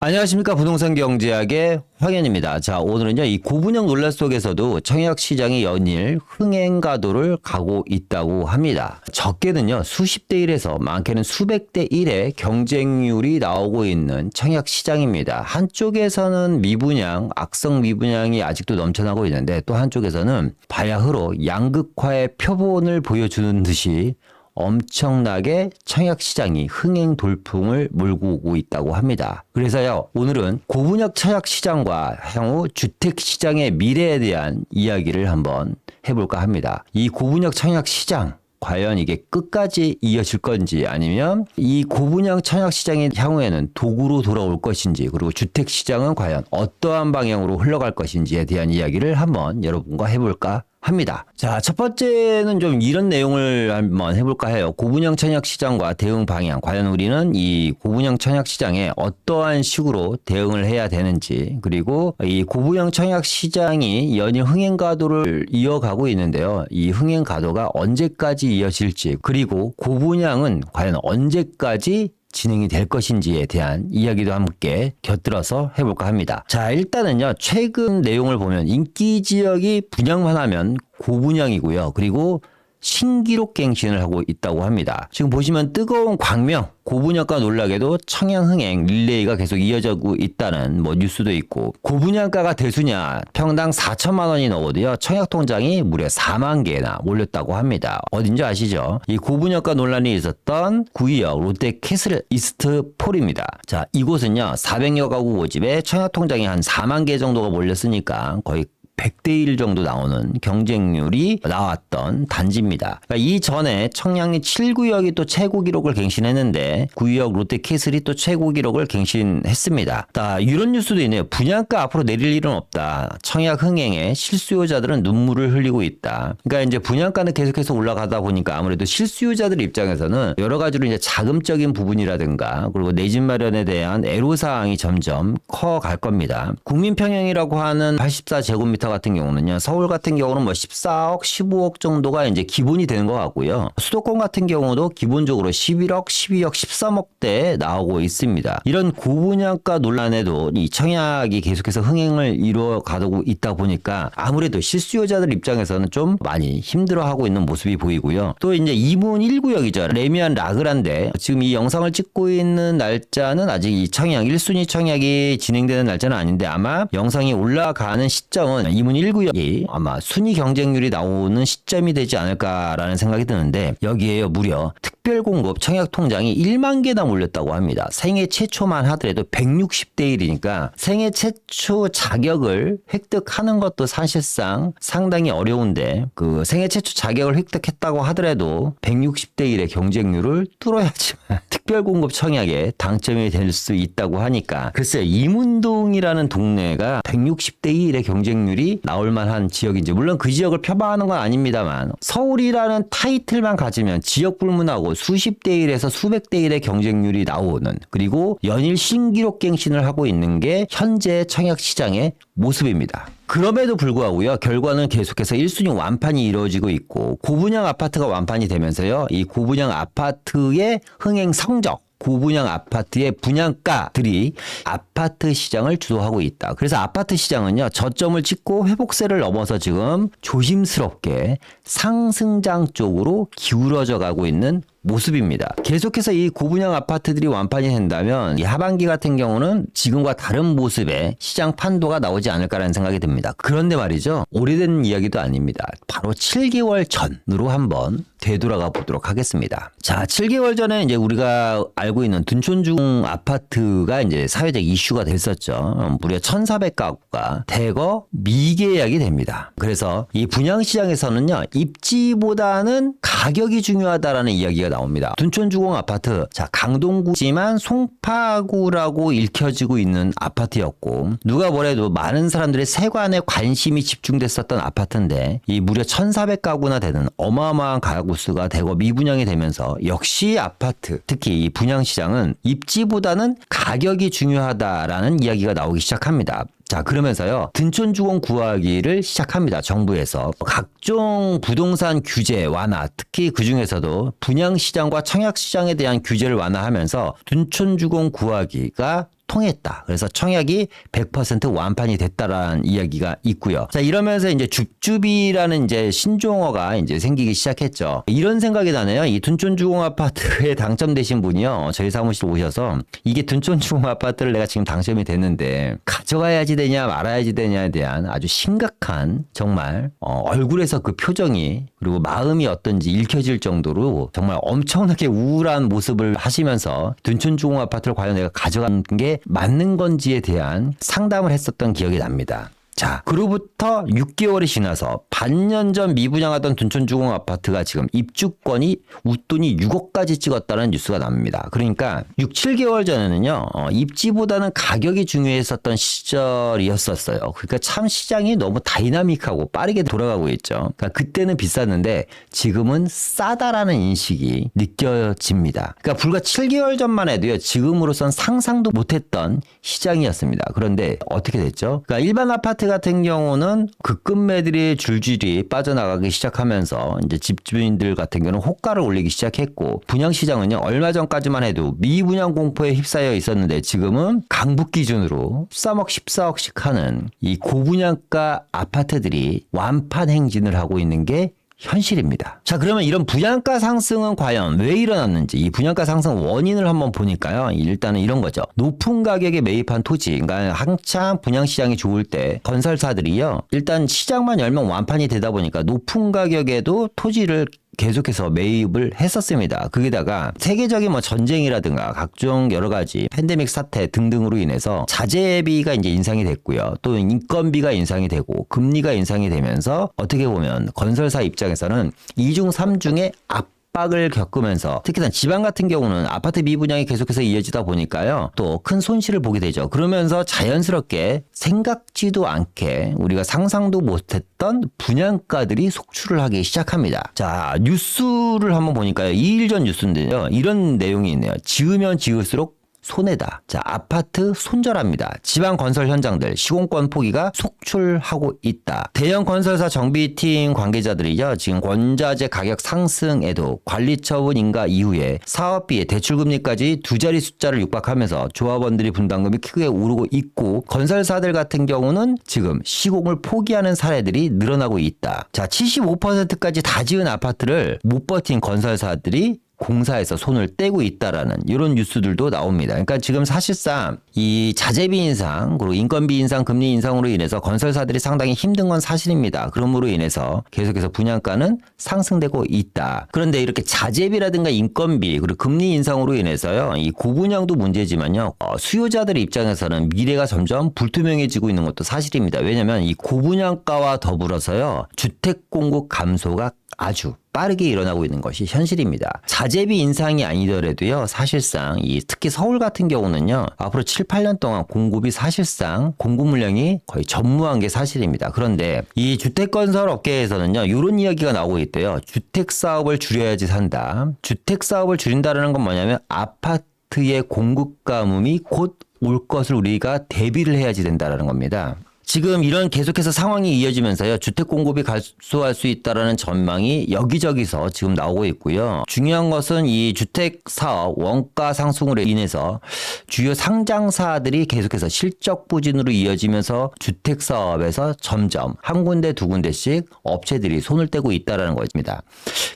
안녕하십니까. 부동산 경제학의 황현입니다. 자, 오늘은요, 이 고분양 논란 속에서도 청약 시장이 연일 흥행 가도를 가고 있다고 합니다. 적게는요, 수십 대 1에서 많게는 수백 대 1의 경쟁률이 나오고 있는 청약 시장입니다. 한쪽에서는 미분양, 악성 미분양이 아직도 넘쳐나고 있는데 또 한쪽에서는 바야흐로 양극화의 표본을 보여주는 듯이 엄청나게 청약 시장이 흥행 돌풍을 몰고 오고 있다고 합니다. 그래서요, 오늘은 고분양 청약 시장과 향후 주택 시장의 미래에 대한 이야기를 한번 해볼까 합니다. 이 고분양 청약 시장 과연 이게 끝까지 이어질 건지, 아니면 이 고분양 청약 시장이 향후에는 도구로 돌아올 것인지, 그리고 주택 시장은 과연 어떠한 방향으로 흘러갈 것인지에 대한 이야기를 한번 여러분과 해볼까 합니다. 자, 첫 번째는 좀 이런 내용을 한번 해볼까 해요. 고분양 청약 시장과 대응 방향. 과연 우리는 이 고분양 청약 시장에 어떠한 식으로 대응을 해야 되는지, 그리고 이 고분양 청약 시장이 연일 흥행 가도를 이어가고 있는데요. 이 흥행 가도가 언제까지 이어질지, 그리고 고분양은 과연 언제까지 진행이 될 것인지에 대한 이야기도 함께 곁들여서 해볼까 합니다. 자, 일단은요, 최근 내용을 보면 인기 지역이 분양만 하면 고분양이고요. 그리고 신기록 갱신을 하고 있다고 합니다. 지금 보시면 뜨거운 광명, 고분양가 놀라게도 청약 흥행 릴레이가 계속 이어지고 있다는 뉴스도 있고, 고분양가가 대수냐, 평당 4천만 원이 넘어도요, 청약 통장이 무려 4만 개나 몰렸다고 합니다. 어딘지 아시죠? 이 고분양가 논란이 있었던 구의역 롯데 캐슬 이스트폴입니다. 자, 이곳은요, 400여 가구 모집에 청약 통장이 한 4만 개 정도가 몰렸으니까 거의 100대 1 정도 나오는 경쟁률이 나왔던 단지입니다. 그러니까 이전에 청량리 7구역이 또 최고 기록을 갱신했는데 9구역 롯데캐슬이 또 최고 기록을 갱신했습니다. 이런 뉴스도 있네요. 분양가 앞으로 내릴 일은 없다. 청약 흥행에 실수요자들은 눈물을 흘리고 있다. 그러니까 이제 분양가는 계속해서 올라가다 보니까 아무래도 실수요자들 입장에서는 여러 가지로 이제 자금적인 부분이라든가, 그리고 내 집 마련에 대한 애로사항이 점점 커갈 겁니다. 국민평형이라고 하는 84제곱미터 같은 경우는요, 서울 같은 경우는 14억, 15억 정도가 이제 기본이 되는 것 같고요. 수도권 같은 경우도 기본적으로 11억, 12억, 13억대 나오고 있습니다. 이런 고분양가 논란에도 이 청약이 계속해서 흥행을 이루어가고 있다 보니까 아무래도 실수요자들 입장에서는 좀 많이 힘들어하고 있는 모습이 보이고요. 또 이제 2문 1구역이죠. 레미안 라그란데, 지금 이 영상을 찍고 있는 날짜는 아직 이 청약 1순위 청약이 진행되는 날짜는 아닌데, 아마 영상이 올라가는 시점은 2문 1구역이 아마 순위 경쟁률이 나오는 시점이 되지 않을까라는 생각이 드는데, 여기에요, 무려 특별공급 청약 통장이 1만 개나 몰렸다고 합니다. 생애 최초만 하더라도 160대 1이니까 생애 최초 자격을 획득하는 것도 사실상 상당히 어려운데, 그 생애 최초 자격을 획득했다고 하더라도 160대 1의 경쟁률을 뚫어야지만 특별공급 청약에 당첨이 될 수 있다고 하니까, 글쎄요, 이문동이라는 동네가 160대 1의 경쟁률이 나올 만한 지역인지, 물론 그 지역을 표방하는 건 아닙니다만, 서울이라는 타이틀만 가지면 지역 불문하고 수십 대 1에서 수백 대 1의 경쟁률이 나오는, 그리고 연일 신기록 갱신을 하고 있는 게 현재 청약 시장의 모습입니다. 그럼에도 불구하고요, 결과는 계속해서 1순위 완판이 이루어지고 있고, 고분양 아파트가 완판이 되면서요, 이 고분양 아파트의 흥행 성적, 고분양 아파트의 분양가들이 아파트 시장을 주도하고 있다. 그래서 아파트 시장은요, 저점을 찍고 회복세를 넘어서 지금 조심스럽게 상승장 쪽으로 기울어져 가고 있는 모습입니다. 계속해서 이 고분양 아파트들이 완판이 된다면 이 하반기 같은 경우는 지금과 다른 모습의 시장 판도가 나오지 않을까라는 생각이 듭니다. 그런데 말이죠, 오래된 이야기도 아닙니다. 바로 7개월 전으로 한번 되돌아가 보도록 하겠습니다. 자, 7개월 전에 이제 우리가 알고 있는 둔촌주공 아파트가 이제 사회적 이슈가 됐었죠. 무려 1,400가구가 대거 미계약이 됩니다. 그래서 이 분양시장에서는요, 입지보다는 가격이 중요하다라는 이야기가 나옵니다. 둔촌주공 아파트, 자, 강동구지만 송파구라고 읽혀지고 있는 아파트였고, 누가 뭐래도 많은 사람들의 세관에 관심이 집중됐었던 아파트인데, 이 무려 1,400가구나 되는 어마어마한 가구 수가 대거 미분양이 되면서 역시 아파트, 특히 이 분양시장은 입지보다는 가격이 중요하다라는 이야기가 나오기 시작합니다. 자, 그러면서요, 둔촌주공 구하기를 시작합니다. 정부에서 각종 부동산 규제 완화, 특히 그중에서도 분양시장과 청약시장에 대한 규제를 완화하면서 둔촌주공 구하기가 통했다. 그래서 청약이 100% 완판이 됐다라는 이야기가 있고요. 자, 이러면서 이제 줍줍이라는 이제 신종어가 이제 생기기 시작했죠. 이런 생각이 나네요. 이 둔촌주공 아파트에 당첨되신 분이요. 저희 사무실 오셔서 이게 둔촌주공 아파트를 내가 지금 당첨이 됐는데 가져가야지 되냐 말아야지 되냐에 대한 아주 심각한 정말 얼굴에서 그 표정이 그리고 마음이 어떤지 읽혀질 정도로 정말 엄청나게 우울한 모습을 하시면서 둔촌주공 아파트를 과연 내가 가져간 게 맞는 건지에 대한 상담을 했었던 기억이 납니다. 자, 그로부터 6개월이 지나서 반년 전 미분양하던 둔촌주공 아파트가 지금 입주권이 웃돈이 6억까지 찍었다는 뉴스가 납니다. 그러니까 6, 7개월 전에는요. 입지보다는 가격이 중요했었던 시절이었었어요. 그러니까 참 시장이 너무 다이나믹하고 빠르게 돌아가고 있죠. 그러니까 그때는 비쌌는데 지금은 싸다라는 인식이 느껴집니다. 그러니까 불과 7개월 전만 해도요. 지금으로선 상상도 못했던 시장이었습니다. 그런데 어떻게 됐죠? 그러니까 일반 아파트 같은 경우는 급매들이 줄줄이 빠져나가기 시작하면서 이제 집주인들 같은 경우는 호가를 올리기 시작했고 분양 시장은요 얼마 전까지만 해도 미분양 공포에 휩싸여 있었는데 지금은 강북 기준으로 13억 14억씩 하는 이 고분양가 아파트들이 완판 행진을 하고 있는 게 현실입니다. 자, 그러면 이런 분양가 상승은 과연 왜 일어났는지 이 분양가 상승 원인을 한번 보니까요. 일단은 이런 거죠. 높은 가격에 매입한 토지, 그러니까 한창 분양시장이 좋을 때 건설사들이요. 일단 시장만 열면 완판이 되다 보니까 높은 가격에도 토지를 계속해서 매입을 했었습니다. 거기다가 세계적인 뭐 전쟁이라든가 각종 여러 가지 팬데믹 사태 등등으로 인해서 자재비가 이제 인상이 됐고요. 또 인건비가 인상이 되고 금리가 인상이 되면서 어떻게 보면 건설사 입장에서는 2중 3중의 압박을 겪으면서 특히나 지방 같은 경우는 아파트 미분양이 계속해서 이어지다 보니까요. 또 큰 손실을 보게 되죠. 그러면서 자연스럽게 생각지도 않게 우리가 상상도 못했던 분양가들이 속출을 하기 시작합니다. 자, 뉴스를 한번 보니까요. 2일 전 뉴스인데요. 이런 내용이 있네요. 지으면 지을수록 손해다. 자, 아파트 손절합니다. 지방 건설 현장들 시공권 포기가 속출하고 있다. 대형 건설사 정비팀 관계자들이죠. 지금 원자재 가격 상승에도 관리 처분 인가 이후에 사업비에 대출금리까지 두 자리 숫자를 육박하면서 조합원들이 분담금이 크게 오르고 있고 건설사들 같은 경우는 지금 시공을 포기하는 사례들이 늘어나고 있다. 자, 75%까지 다 지은 아파트를 못 버틴 건설사들이 공사에서 손을 떼고 있다라는 이런 뉴스들도 나옵니다. 그러니까 지금 사실상 이 자재비 인상 그리고 인건비 인상, 금리 인상으로 인해서 건설사들이 상당히 힘든 건 사실입니다. 그러므로 인해서 계속해서 분양가는 상승되고 있다. 그런데 이렇게 자재비라든가 인건비 그리고 금리 인상으로 인해서요. 이 고분양도 문제지만요. 수요자들 입장에서는 미래가 점점 불투명해지고 있는 것도 사실입니다. 왜냐하면 이 고분양가와 더불어서요. 주택 공급 감소가 아주 빠르게 일어나고 있는 것이 현실입니다. 자재비 인상이 아니더라도요. 사실상 특히 서울 같은 경우는요. 앞으로 7, 8년 동안 공급이 사실상 공급 물량이 거의 전무한 게 사실입니다. 그런데 이 주택건설 업계에서는요. 이런 이야기가 나오고 있대요. 주택 사업을 줄여야지 산다. 주택 사업을 줄인다는 건 뭐냐면 아파트의 공급 가뭄이 곧 올 것을 우리가 대비를 해야지 된다는 겁니다. 지금 이런 계속해서 상황이 이어지면서요. 주택 공급이 감소할 수 있다라는 전망이 여기저기서 지금 나오고 있고요. 중요한 것은 이 주택 사업 원가 상승으로 인해서 주요 상장사들이 계속해서 실적 부진으로 이어지면서 주택 사업에서 점점 한 군데 두 군데씩 업체들이 손을 떼고 있다라는 것입니다.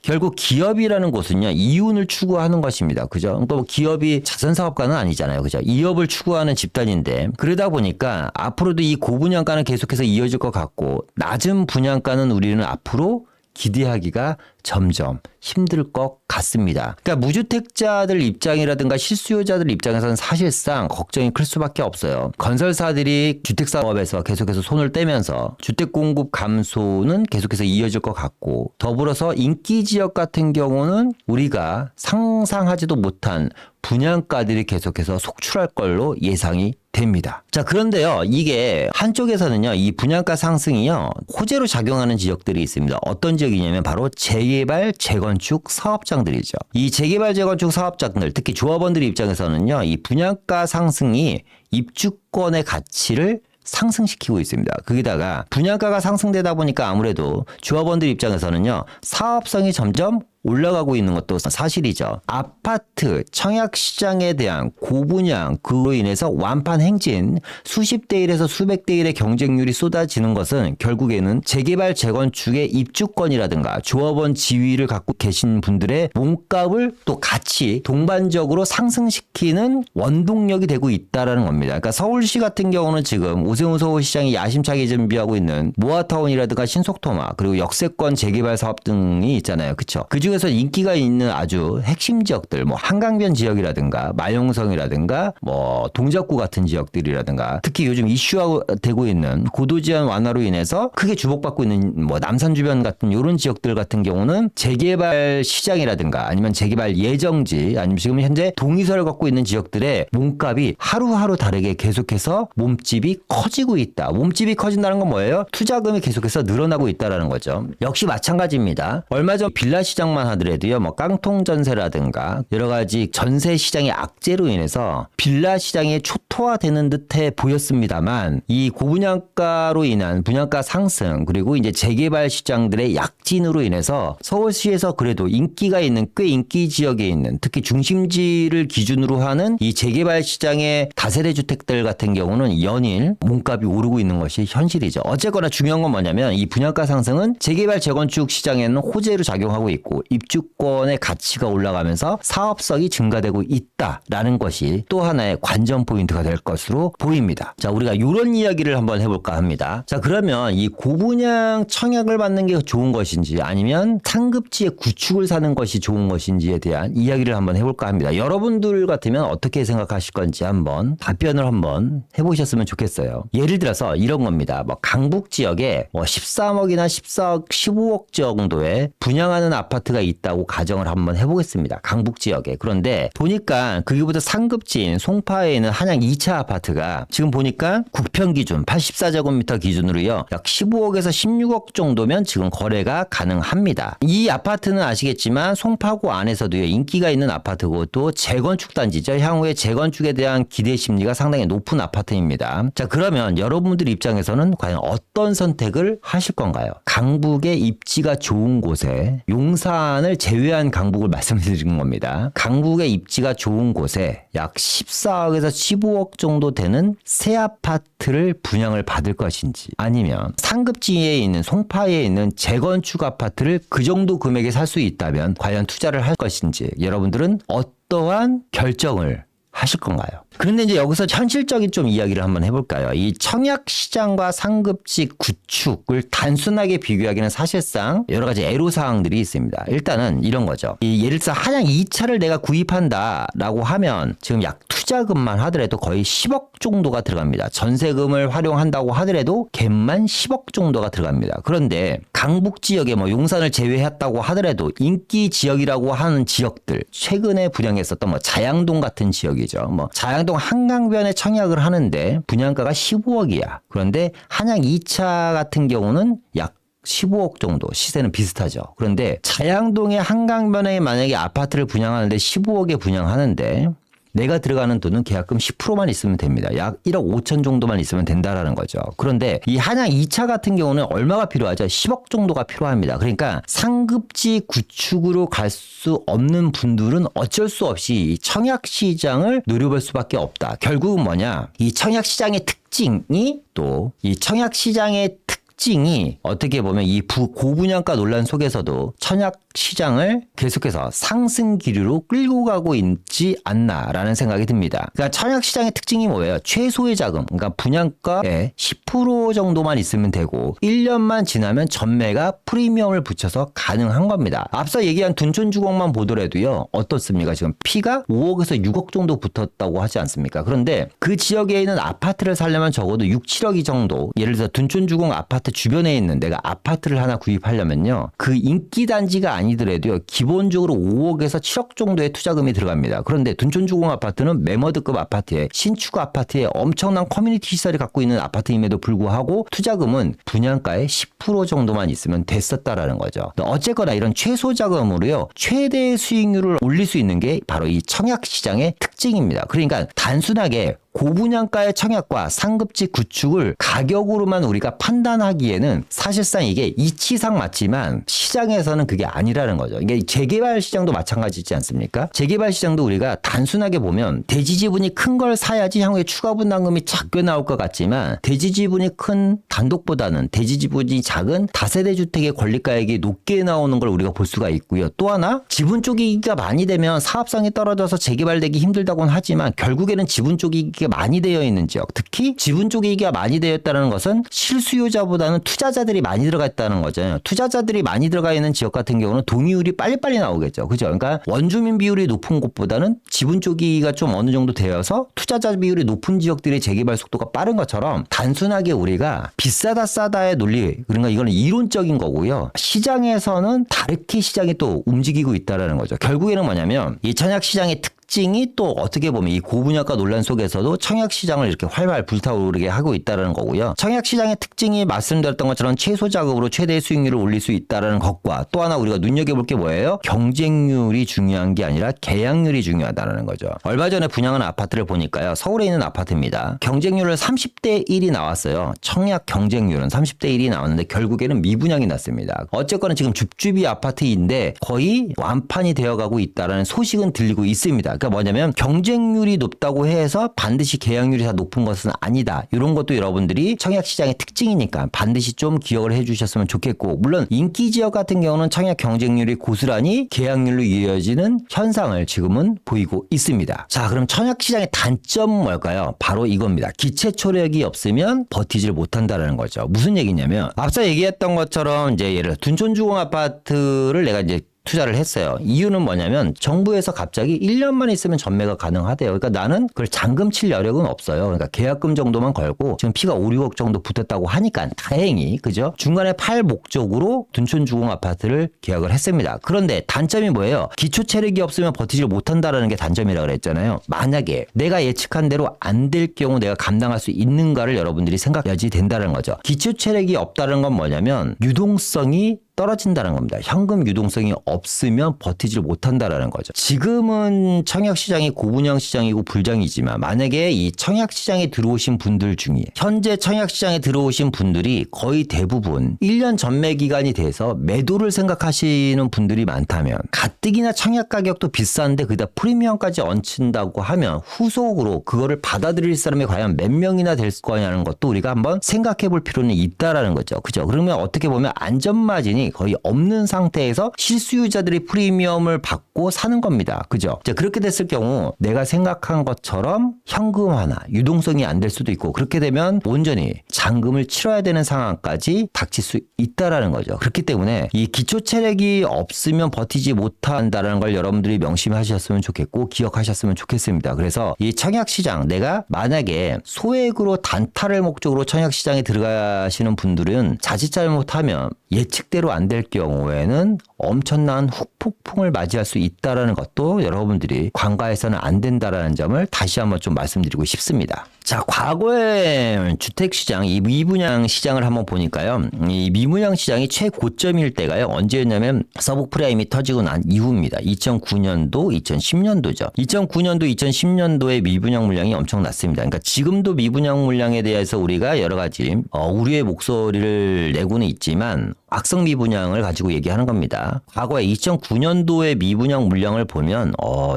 결국 기업이라는 곳은요. 이윤을 추구하는 것입니다. 그죠? 그러니까 뭐 기업이 자선 사업가는 아니잖아요. 그죠? 이업을 추구하는 집단인데 그러다 보니까 앞으로도 이 고분양 가는 계속해서 이어질 것 같고 낮은 분양가는 우리는 앞으로 기대하기가 점점 힘들 것 같습니다. 그러니까 무주택자들 입장이라든가 실수요자들 입장에서는 사실상 걱정이 클 수밖에 없어요. 건설사들이 주택사업에서 계속해서 손을 떼면서 주택 공급 감소는 계속해서 이어질 것 같고 더불어서 인기 지역 같은 경우는 우리가 상상하지도 못한 분양가들이 계속해서 속출할 걸로 예상이 됩니다. 자, 그런데요, 이게 한쪽에서는요, 이 분양가 상승이요, 호재로 작용하는 지역들이 있습니다. 어떤 지역이냐면 바로 재개발, 재건축 사업장들이죠. 이 재개발, 재건축 사업장들, 특히 조합원들 입장에서는요, 이 분양가 상승이 입주권의 가치를 상승시키고 있습니다. 거기다가 분양가가 상승되다 보니까 아무래도 조합원들 입장에서는요, 사업성이 점점 올라가고 있는 것도 사실이죠. 아파트 청약 시장에 대한 고분양 그로 인해서 완판 행진 수십 대 1에서 수백 대 1의 경쟁률이 쏟아지는 것은 결국에는 재개발 재건축의 입주권이라든가 조합원 지위를 갖고 계신 분들의 몸값을 또 같이 동반적으로 상승시키는 원동력이 되고 있다라는 겁니다. 그러니까 서울시 같은 경우는 지금 오세훈 서울시장이 야심차게 준비하고 있는 모아타운이라든가 신속토마 그리고 역세권 재개발 사업 등이 있잖아요. 그렇죠? 그중에서 인기가 있는 아주 핵심 지역들 뭐 한강변 지역이라든가 마용성이라든가 뭐 동작구 같은 지역들이라든가 특히 요즘 이슈가 되고 있는 고도제한 완화로 인해서 크게 주목받고 있는 뭐 남산 주변 같은 이런 지역들 같은 경우는 재개발 시장이라든가 아니면 재개발 예정지 아니면 지금 현재 동의서를 갖고 있는 지역들의 몸값이 하루하루 다르게 계속해서 몸집이 커지고 있다. 몸집이 커진다는 건 뭐예요? 투자금이 계속해서 늘어나고 있다라는 거죠. 역시 마찬가지입니다. 얼마 전 빌라 시장만 하더라도요. 뭐 깡통 전세라든가 여러 가지 전세 시장의 악재로 인해서 빌라 시장이 초토화되는 듯해 보였습니다만 이 고분양가로 인한 분양가 상승 그리고 이제 재개발 시장들의 약진으로 인해서 서울시에서 그래도 인기가 있는 꽤 인기 지역에 있는 특히 중심지를 기준으로 하는 이 재개발 시장의 다세대 주택들 같은 경우는 연일 몸값이 오르고 있는 것이 현실이죠. 어쨌거나 중요한 건 뭐냐면 이 분양가 상승은 재개발 재건축 시장에는 호재로 작용하고 있고 입주권의 가치가 올라가면서 사업성이 증가되고 있다라는 것이 또 하나의 관전 포인트가 될 것으로 보입니다. 자, 우리가 이런 이야기를 한번 해볼까 합니다. 자, 그러면 이 고분양 청약을 받는 게 좋은 것인지 아니면 상급지의 구축을 사는 것이 좋은 것인지에 대한 이야기를 한번 해볼까 합니다. 여러분들 같으면 어떻게 생각하실 건지 한번 답변을 한번 해보셨으면 좋겠어요. 예를 들어서 이런 겁니다. 뭐 강북 지역에 뭐 13억이나 14억, 15억 정도의 분양하는 아파트가 있다고 가정을 한번 해보겠습니다. 강북 지역에. 그런데 보니까 그기보다 상급지인 송파에 있는 한양 2차 아파트가 지금 보니까 국평 기준 84제곱미터 기준으로요. 약 15억에서 16억 정도면 지금 거래가 가능합니다. 이 아파트는 아시겠지만 송파구 안에서도요. 인기가 있는 아파트고 또 재건축 단지죠. 향후에 재건축에 대한 기대 심리가 상당히 높은 아파트입니다. 자, 그러면 여러분들 입장에서는 과연 어떤 선택을 하실 건가요? 강북의 입지가 좋은 곳에 용산을 제외한 강북을 말씀드리는 겁니다. 강북의 입지가 좋은 곳에 약 14억에서 15억 정도 되는 새 아파트를 분양을 받을 것인지 아니면 상급지에 있는 송파에 있는 재건축 아파트를 그 정도 금액에 살 수 있다면 과연 투자를 할 것인지 여러분들은 어떠한 결정을 하실 건가요? 그런데 이제 여기서 현실적인 좀 이야기를 한번 해볼까요? 이 청약 시장과 상급지 구축을 단순하게 비교하기는 사실상 여러 가지 애로사항들이 있습니다. 일단은 이런 거죠. 예를 들어서 한양 2차를 내가 구입한다라고 하면 지금 약 투자금만 하더라도 거의 10억 정도가 들어갑니다. 전세금을 활용한다고 하더라도 갭만 10억 정도가 들어갑니다. 그런데 강북 지역에 뭐 용산을 제외했다고 하더라도 인기 지역이라고 하는 지역들 최근에 분양했었던 뭐 자양동 같은 지역이죠. 뭐 자양동 한강변에 청약을 하는데 분양가가 15억이야. 그런데 한양 2차 같은 경우는 약 15억 정도 시세는 비슷하죠. 그런데 자양동의 한강변에 만약에 아파트를 분양하는데 15억에 분양하는데 내가 들어가는 돈은 계약금 10%만 있으면 됩니다. 약 1억 5천 정도만 있으면 된다라는 거죠. 그런데 이 한양 2차 같은 경우는 얼마가 필요하죠? 10억 정도가 필요합니다. 그러니까 상급지 구축으로 갈 수 없는 분들은 어쩔 수 없이 이 청약 시장을 노려볼 수밖에 없다. 결국은 뭐냐? 이 청약 시장의 특징이 또 이 청약 시장의 특징이 어떻게 보면 이 고분양가 논란 속에서도 청약 시장을 계속해서 상승 기류로 끌고 가고 있지 않나라는 생각이 듭니다. 그러니까 청약 시장의 특징이 뭐예요? 최소의 자금, 그러니까 분양가의 10% 정도만 있으면 되고 1년만 지나면 전매가 프리미엄을 붙여서 가능한 겁니다. 앞서 얘기한 둔촌주공만 보더라도요. 어떻습니까? 지금 피가 5억에서 6억 정도 붙었다고 하지 않습니까? 그런데 그 지역에 있는 아파트를 살려면 적어도 6, 7억이 정도 예를 들어서 둔촌주공 아파트 주변에 있는 내가 아파트를 하나 구입하려면요. 그 인기 단지가 아니더라도요. 기본적으로 5억에서 7억 정도의 투자금이 들어갑니다. 그런데 둔촌주공 아파트는 매머드급 아파트에 신축 아파트에 엄청난 커뮤니티 시설을 갖고 있는 아파트임에도 불구하고 투자금은 분양가의 10% 정도만 있으면 됐었다라는 거죠. 어쨌거나 이런 최소 자금으로요. 최대 수익률을 올릴 수 있는 게 바로 이 청약 시장의 특징입니다. 그러니까 단순하게 고분양가의 청약과 상급지 구축을 가격으로만 우리가 판단하기에는 사실상 이게 이치상 맞지만 시장에서는 그게 아니라는 거죠. 이게 재개발 시장도 마찬가지지 않습니까? 재개발 시장도 우리가 단순하게 보면 대지 지분이 큰 걸 사야지 향후에 추가 분담금이 작게 나올 것 같지만 대지 지분이 큰 단독보다는 대지 지분이 작은 다세대 주택의 권리가액이 높게 나오는 걸 우리가 볼 수가 있고요. 또 하나 지분 쪼개기가 많이 되면 사업성이 떨어져서 재개발되기 힘들다고는 하지만 결국에는 지분 쪼개기가 많이 되어 있는 지역, 특히 지분 쪼개기가 많이 되어 있다는 것은 실수요자보다는 투자자들이 많이 들어가 있다는 거죠. 투자자들이 많이 들어가 있는 지역 같은 경우는 동의율이 빨리빨리 나오겠죠. 그죠? 그러니까 원주민 비율이 높은 곳보다는 지분 쪼개기가 좀 어느 정도 되어서 투자자 비율이 높은 지역들의 재개발 속도가 빠른 것처럼 단순하게 우리가 비싸다 싸다의 논리, 그러니까 이거는 이론적인 거고요. 시장에서는 다르게 시장이 또 움직이고 있다는 거죠. 결국에는 뭐냐면 이 청약 시장의 특징이 또 어떻게 보면 이 고분양가 논란 속에서도 청약 시장을 이렇게 활발 불타오르게 하고 있다는 거고요. 청약 시장의 특징이 말씀드렸던 것처럼 최소 자금으로 최대 수익률을 올릴 수 있다는 것과 또 하나 우리가 눈여겨볼 게 뭐예요? 경쟁률이 중요한 게 아니라 계약률이 중요하다는 거죠. 얼마 전에 분양한 아파트를 보니까요. 서울에 있는 아파트입니다. 경쟁률을 30대 1이 나왔어요. 청약 경쟁률은 30대 1이 나왔는데 결국에는 미분양이 났습니다. 어쨌거나 지금 줍줍이 아파트인데 거의 완판이 되어가고 있다는 소식은 들리고 있습니다. 그러니까 뭐냐면 경쟁률이 높다고 해서 반드시 계약률이 다 높은 것은 아니다. 이런 것도 여러분들이 청약 시장의 특징이니까 반드시 좀 기억을 해주셨으면 좋겠고, 물론 인기 지역 같은 경우는 청약 경쟁률이 고스란히 계약률로 이어지는 현상을 지금은 보이고 있습니다. 자, 그럼 청약 시장의 단점은 뭘까요? 바로 이겁니다. 기체 초력이 없으면 버티질 못한다는 거죠. 무슨 얘기냐면 앞서 얘기했던 것처럼 이제 예를 들어 둔촌주공 아파트를 내가 이제 투자를 했어요. 이유는 뭐냐면 정부에서 갑자기 1년만 있으면 전매가 가능하대요. 그러니까 나는 그걸 잔금 칠 여력은 없어요. 그러니까 계약금 정도만 걸고 지금 피가 5, 6억 정도 붙었다고 하니까 다행히 그죠? 중간에 팔 목적으로 둔촌주공 아파트를 계약을 했습니다. 그런데 단점이 뭐예요? 기초 체력이 없으면 버티질 못한다라는 게 단점이라고 그랬잖아요. 만약에 내가 예측한 대로 안 될 경우 내가 감당할 수 있는가를 여러분들이 생각해야지 된다는 거죠. 기초 체력이 없다는 건 뭐냐면 유동성이 떨어진다는 겁니다. 현금 유동성이 없으면 버티질 못한다라는 거죠. 지금은 청약 시장이 고분양 시장이고 불장이지만 만약에 이 청약 시장에 들어오신 분들 중에 현재 청약 시장에 들어오신 분들이 거의 대부분 1년 전매 기간이 돼서 매도를 생각하시는 분들이 많다면 가뜩이나 청약 가격도 비싼데 그다 프리미엄까지 얹힌다고 하면 후속으로 그거를 받아들일 사람이 과연 몇 명이나 될 거냐는 것도 우리가 한번 생각해 볼 필요는 있다라는 거죠. 그죠? 그러면 어떻게 보면 안전마진이 거의 없는 상태에서 실수요자들이 프리미엄을 받고 사는 겁니다. 그죠? 자, 그렇게 됐을 경우 내가 생각한 것처럼 현금화나 유동성이 안 될 수도 있고 그렇게 되면 온전히 잔금을 치러야 되는 상황까지 닥칠 수 있다라는 거죠. 그렇기 때문에 이 기초 체력이 없으면 버티지 못한다는 걸 여러분들이 명심하셨으면 좋겠고 기억하셨으면 좋겠습니다. 그래서 이 청약 시장 내가 만약에 소액으로 단타를 목적으로 청약 시장에 들어가시는 분들은 자칫 잘못하면 예측대로 안 될 경우에는 엄청난 후폭풍을 맞이할 수 있다는 것도 여러분들이 관가해서는 안 된다는 점을 다시 한번 좀 말씀드리고 싶습니다. 자, 과거에 주택시장, 이 미분양 시장을 한번 보니까요. 이 미분양 시장이 최고점일 때가요. 언제였냐면 서브프라임이 터지고 난 이후입니다. 2009년도, 2010년도죠. 2009년도, 2010년도에 미분양 물량이 엄청났습니다. 그러니까 지금도 미분양 물량에 대해서 우리가 여러 가지 우려의 목소리를 내고는 있지만 악성 미분양을 가지고 얘기하는 겁니다. 과거에 2009년도에 미분양 물량을 보면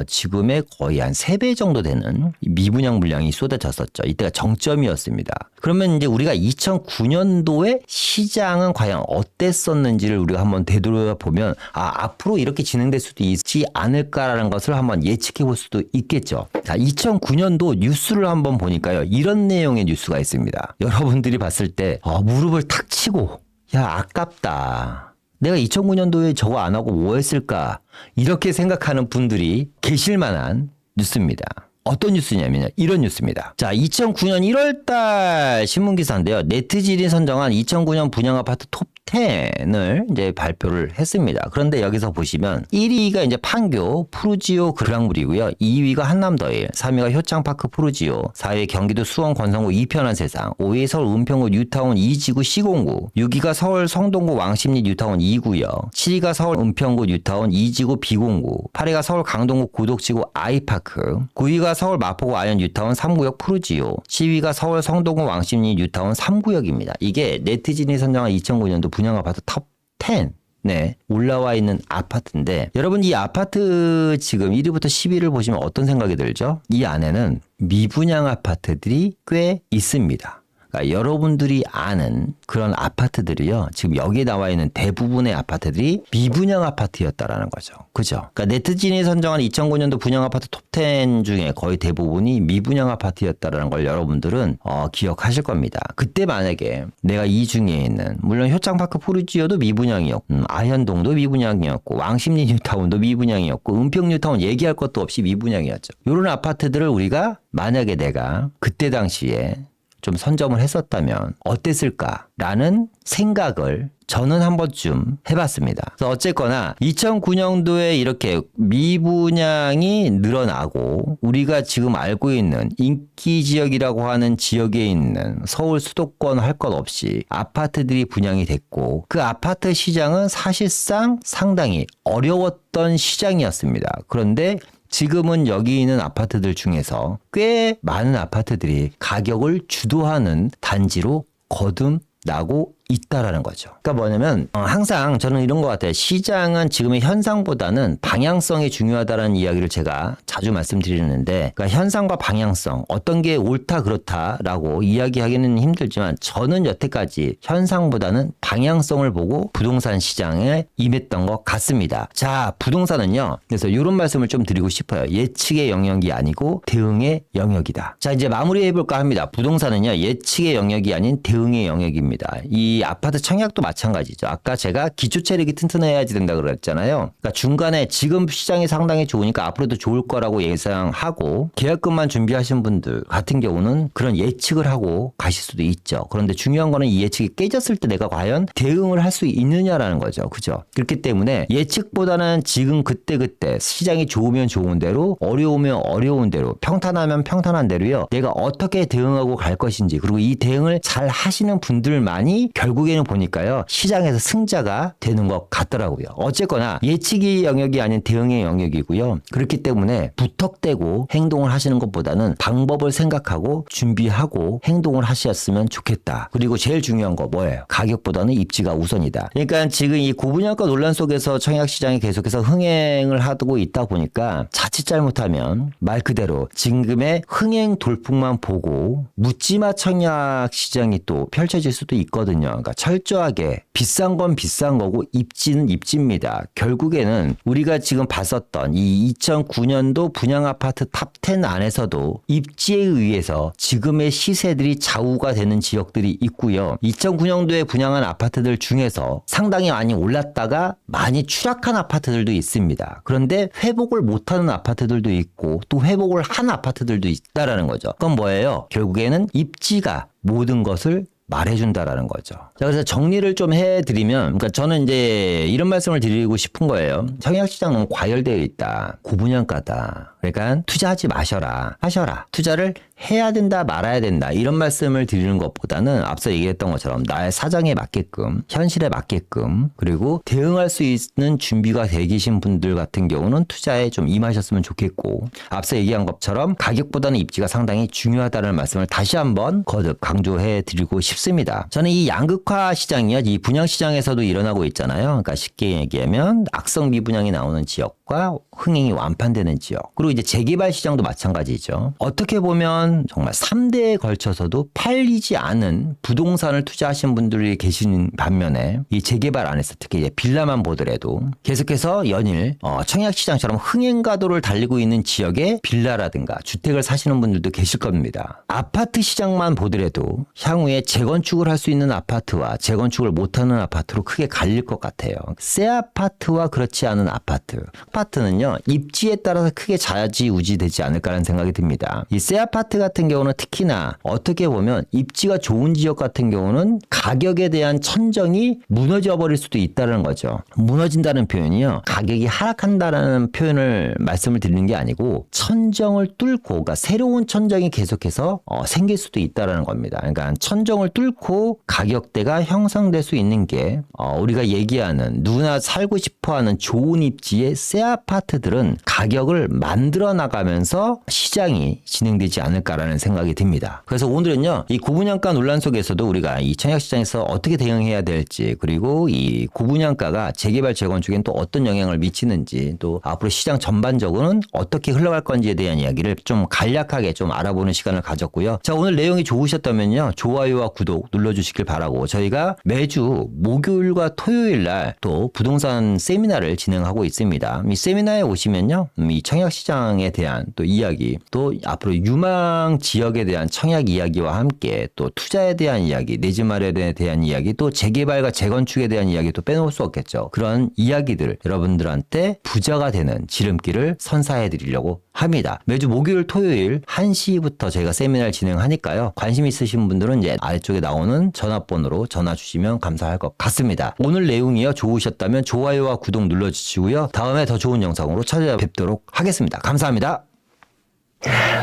지금의 거의 한 3배 정도 되는 미분양 물량이 쏟아졌었죠. 이때가 정점이었습니다. 그러면 이제 우리가 2009년도에 시장은 과연 어땠었는지를 우리가 한번 되돌아보면 앞으로 이렇게 진행될 수도 있지 않을까라는 것을 한번 예측해 볼 수도 있겠죠. 자, 2009년도 뉴스를 한번 보니까요. 이런 내용의 뉴스가 있습니다. 여러분들이 봤을 때 무릎을 탁 치고 야, 아깝다. 내가 2009년도에 저거 안 하고 뭐 했을까? 이렇게 생각하는 분들이 계실 만한 뉴스입니다. 어떤 뉴스냐면요. 이런 뉴스입니다. 자, 2009년 1월달 신문기사인데요. 네트질이 선정한 2009년 분양아파트 톱 톱10을 이제 발표를 했습니다. 그런데 여기서 보시면 1위가 이제 판교 푸르지오 그랑블이고요. 2위가 한남더일, 3위가 효창파크 푸르지오, 4위 경기도 수원 권성구 이편한 세상, 5위 서울 은평구 뉴타운 이지구 시공구, 6위가 서울 성동구 왕십리 뉴타운 2구역, 7위가 서울 은평구 뉴타운 이지구 비공구, 8위가 서울 강동구 고덕지구 아이파크, 9위가 서울 마포구 아현 뉴타운 3구역 푸르지오, 10위가 서울 성동구 왕십리 뉴타운 3구역입니다. 이게 네티즌이 선정한 2009년도 분양아파트 톱10 네, 올라와 있는 아파트인데 여러분 이 아파트 지금 1위부터 10위를 보시면 어떤 생각이 들죠? 이 안에는 미분양 아파트들이 꽤 있습니다. 그러니까 여러분들이 아는 그런 아파트들이요. 지금 여기에 나와 있는 대부분의 아파트들이 미분양 아파트였다라는 거죠. 그죠? 그러니까 네티즌이 선정한 2009년도 분양 아파트 톱10 중에 거의 대부분이 미분양 아파트였다라는 걸 여러분들은 기억하실 겁니다. 그때 만약에 내가 이 중에 있는 물론 효창파크 푸르지오도 미분양이었고 아현동도 미분양이었고 왕십리 뉴타운도 미분양이었고 은평 뉴타운 얘기할 것도 없이 미분양이었죠. 이런 아파트들을 우리가 만약에 내가 그때 당시에 좀 선점을 했었다면 어땠을까라는 생각을 저는 한 번쯤 해봤습니다. 그래서 어쨌거나 2009년도에 이렇게 미분양이 늘어나고 우리가 지금 알고 있는 인기 지역이라고 하는 지역에 있는 서울 수도권 할 것 없이 아파트들이 분양이 됐고 그 아파트 시장은 사실상 상당히 어려웠던 시장이었습니다. 그런데 지금은 여기 있는 아파트들 중에서 꽤 많은 아파트들이 가격을 주도하는 단지로 거듭나고 있다라는 거죠. 그러니까 뭐냐면 항상 저는 이런 것 같아요. 시장은 지금의 현상보다는 방향성이 중요하다는 이야기를 제가 자주 말씀드리는데 그러니까 현상과 방향성 어떤 게 옳다 그렇다라고 이야기하기는 힘들지만 저는 여태까지 현상보다는 방향성을 보고 부동산 시장에 임했던 것 같습니다. 자, 부동산은요. 그래서 이런 말씀을 좀 드리고 싶어요. 예측의 영역이 아니고 대응의 영역이다. 자, 이제 마무리해 볼까 합니다. 부동산은요. 예측의 영역이 아닌 대응의 영역입니다. 이 아파트 청약도 마찬가지죠. 아까 제가 기초 체력이 튼튼해야지 된다 그랬잖아요. 그러니까 중간에 지금 시장이 상당히 좋으니까 앞으로도 좋을 거라고 예상하고 계약금만 준비하신 분들 같은 경우는 그런 예측을 하고 가실 수도 있죠. 그런데 중요한 거는 이 예측이 깨졌을 때 내가 과연 대응을 할 수 있느냐라는 거죠. 그죠? 그렇기 때문에 예측보다는 지금 그때 시장이 좋으면 좋은 대로 어려우면 어려운 대로 평탄하면 평탄한 대로요. 내가 어떻게 대응하고 갈 것인지 그리고 이 대응을 잘 하시는 분들만이 결국에는 보니까요. 시장에서 승자가 되는 것 같더라고요. 어쨌거나 예측의 영역이 아닌 대응의 영역이고요. 그렇기 때문에 부턱대고 행동을 하시는 것보다는 방법을 생각하고 준비하고 행동을 하셨으면 좋겠다. 그리고 제일 중요한 거 뭐예요? 가격보다는 입지가 우선이다. 그러니까 지금 이 고분양가 논란 속에서 청약시장이 계속해서 흥행을 하고 있다 보니까 자칫 잘못하면 말 그대로 지금의 흥행 돌풍만 보고 묻지마 청약시장이 또 펼쳐질 수도 있거든요. 그러니까 철저하게 비싼 건 비싼 거고 입지는 입지입니다. 결국에는 우리가 지금 봤었던 이 2009년도 분양아파트 탑10 안에서도 입지에 의해서 지금의 시세들이 좌우가 되는 지역들이 있고요. 2009년도에 분양한 아파트들 중에서 상당히 많이 올랐다가 많이 추락한 아파트들도 있습니다. 그런데 회복을 못하는 아파트들도 있고 또 회복을 한 아파트들도 있다라는 거죠. 그건 뭐예요? 결국에는 입지가 모든 것을 말해준다라는 거죠. 자, 그래서 정리를 좀 해드리면, 그러니까 저는 이제 이런 말씀을 드리고 싶은 거예요. 청약시장 너무 과열되어 있다. 고분양가다. 그러니까 투자하지 마셔라. 하셔라. 투자를 해야 된다, 말아야 된다. 이런 말씀을 드리는 것보다는 앞서 얘기했던 것처럼 나의 사정에 맞게끔, 현실에 맞게끔, 그리고 대응할 수 있는 준비가 돼 계신 분들 같은 경우는 투자에 좀 임하셨으면 좋겠고, 앞서 얘기한 것처럼 가격보다는 입지가 상당히 중요하다는 말씀을 다시 한번 거듭 강조해 드리고 싶습니다. 저는 이 양극화 시장이요, 이 분양 시장에서도 일어나고 있잖아요. 그러니까 쉽게 얘기하면 악성 미분양이 나오는 지역과 흥행이 완판되는 지역. 그리고 이제 재개발 시장도 마찬가지죠. 어떻게 보면 정말 3대에 걸쳐서도 팔리지 않은 부동산을 투자하신 분들이 계신 반면에 이 재개발 안에서 특히 이제 빌라만 보더라도 계속해서 연일 청약시장처럼 흥행가도를 달리고 있는 지역에 빌라라든가 주택을 사시는 분들도 계실 겁니다. 아파트 시장만 보더라도 향후에 재건축을 할 수 있는 아파트와 재건축을 못하는 아파트로 크게 갈릴 것 같아요. 새 아파트와 그렇지 않은 아파트는요 입지에 따라서 크게 좌지우지 되지 않을까라는 생각이 듭니다. 이 새 아파트 아파트 같은 경우는 특히나 어떻게 보면 입지가 좋은 지역 같은 경우는 가격에 대한 천정이 무너져 버릴 수도 있다는 거죠. 무너진다는 표현이요, 가격이 하락한다라는 표현을 말씀을 드리는 게 아니고 천정을 뚫고, 그러니까 새로운 천정이 계속해서 생길 수도 있다는 겁니다. 그러니까 천정을 뚫고 가격대가 형성될 수 있는 게 우리가 얘기하는 누구나 살고 싶어하는 좋은 입지의 새 아파트들은 가격을 만들어 나가면서 시장이 진행되지 않을까라는 생각이 듭니다. 그래서 오늘은요, 이 고분양가 논란 속에서도 우리가 이 청약시장에서 어떻게 대응해야 될지, 그리고 이 고분양가가 재개발 재건축엔 또 어떤 영향을 미치는지, 또 앞으로 시장 전반적으로는 어떻게 흘러갈 건지에 대한 이야기를 좀 간략하게 좀 알아보는 시간을 가졌고요. 자, 오늘 내용이 좋으셨다면요, 좋아요와 구독 눌러주시길 바라고, 저희가 매주 목요일과 토요일 날 또 부동산 세미나를 진행하고 있습니다. 이 세미나에 오시면요, 이 청약시장에 대한 또 이야기, 또 앞으로 유망 지역에 대한 청약 이야기와 함께 또 투자에 대한 이야기, 내 집 마련에 대한 이야기, 또 재개발과 재건축에 대한 이야기도 빼놓을 수 없겠죠. 그런 이야기들 여러분들한테 부자가 되는 지름길을 선사해 드리려고 합니다. 매주 목요일 토요일 1시부터 저희가 세미나를 진행하니까요, 관심 있으신 분들은 이제 아래쪽에 나오는 전화번호로 전화 주시면 감사할 것 같습니다. 오늘 내용이요 좋으셨다면 좋아요와 구독 눌러주시고요, 다음에 더 좋은 영상으로 찾아뵙도록 하겠습니다. 감사합니다.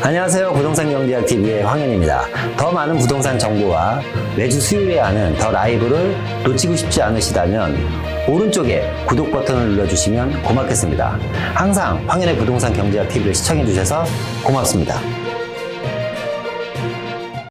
안녕하세요. 부동산경제학TV의 황현입니다. 더 많은 부동산 정보와 매주 수요일에 하는 더 라이브를 놓치고 싶지 않으시다면 오른쪽에 구독 버튼을 눌러주시면 고맙겠습니다. 항상 황현의 부동산 경제학TV를 시청해 주셔서 고맙습니다.